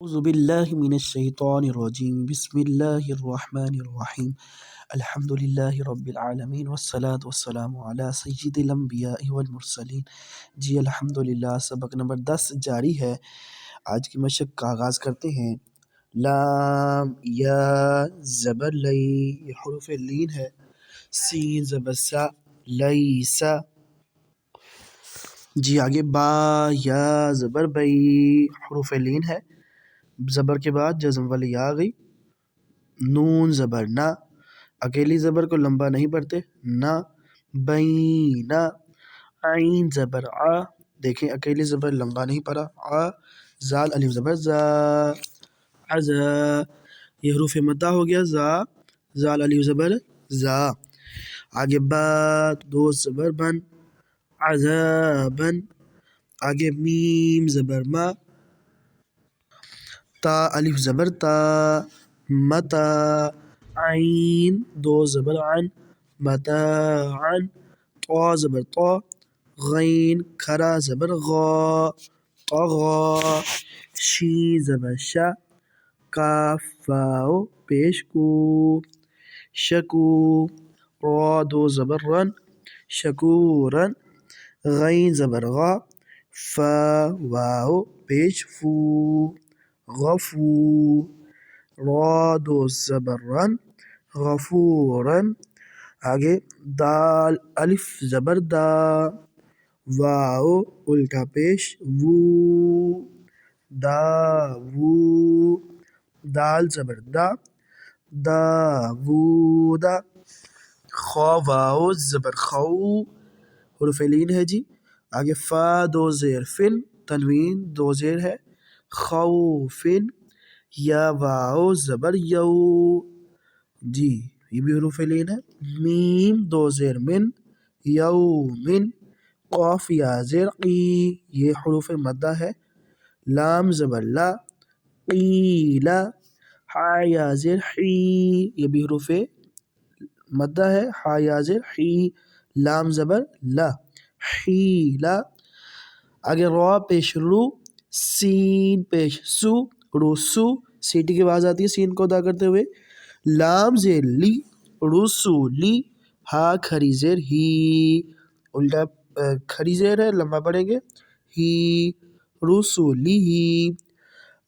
أعوذ بالله من الشيطان الرجيم بسم الله الرحمن الرحيم الحمد لله رب العالمين والصلاة والسلام على سید الانبیاء والمرسلین۔ جی الحمدللہ، سبق نمبر 10 جاری ہے۔ آج کی مشق کا آغاز کرتے ہیں۔ لام یا زبر لئی، یہ حروف لین ہے۔ سین زبر سا، لیسا۔ جی آگے با یا زبر بئی، حروف لین ہے۔ زبر کے بعد جزم والی یا گئی۔ نون زبر نا، اکیلی زبر کو لمبا نہیں پڑھتے، نا بینا۔ عین زبر آ، دیکھیں اکیلی زبر لمبا نہیں پڑھا، آ۔ زال الف زبر زا، عزا۔ یہ حروف مدہ ہو گیا، زا، زال الف زبر زا۔ آگے با، دو زبر بن، عذابن۔ آگے میم زبر ما، تا الف زبر تا، متا۔ عین، دو زبر عن، متاعن۔ طا زبر طا، غین کھرا زبر غا، طغا۔ شین زبر شا، کاف واو پیش کو، شکو۔ را دو زبر رن، شکورن۔ غین زبر غا، فا واو پیش فو، غفو۔ را دو زبر رن، غفورن۔ آگے دال الف زبر دا، واو الٹا پیش وو، داوو۔ دال زبر دا، داوودا۔ خا واو زبر خو، حروف لین ہے جی۔ آگے فا دو زیر فن، تنوین دو زیر ہے، خوفن۔ یا واو زبر یو، جی یہ بھی حروف لین ہے۔ میم دو زیر من، یومن۔ قاف یا زیر قی، یہ حروف مدہ ہے۔ لام زبر لا، قیلا۔ ہا یا زیر حی، یہ بھی حروف مدہ ہے، ہا یا زیر حی۔ لام زبر لا، حیلا۔ آگے را پیش رو، سین پیش سو، روسو۔ سیٹی کی آواز آتی ہے سین کو ادا کرتے ہوئے۔ لام زیر لی، رسولی۔ ہا کھری زیر ہی، الٹا کھری زیر ہے، لمبا پڑھیں گے، ہی، رسولی ہی۔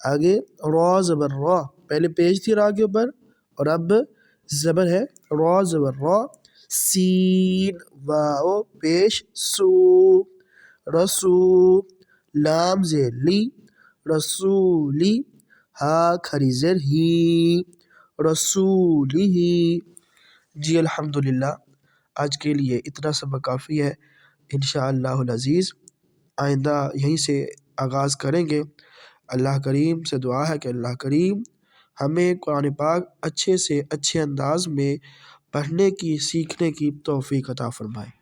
آگے را زبر را، پہلے پیش تھی را کے اوپر اور اب زبر ہے، را زبر را، سین واو پیش سو، رسو۔ لام زیر لی، رسولی۔ ہا کھری زیر ہی، رسولی ہی۔ جی الحمدللہ، آج کے لیے اتنا سبق کافی ہے۔ انشاءاللہ العزیز آئندہ یہیں سے آغاز کریں گے۔ اللہ کریم سے دعا ہے کہ اللہ کریم ہمیں قرآن پاک اچھے سے اچھے انداز میں پڑھنے کی، سیکھنے کی توفیق عطا فرمائے۔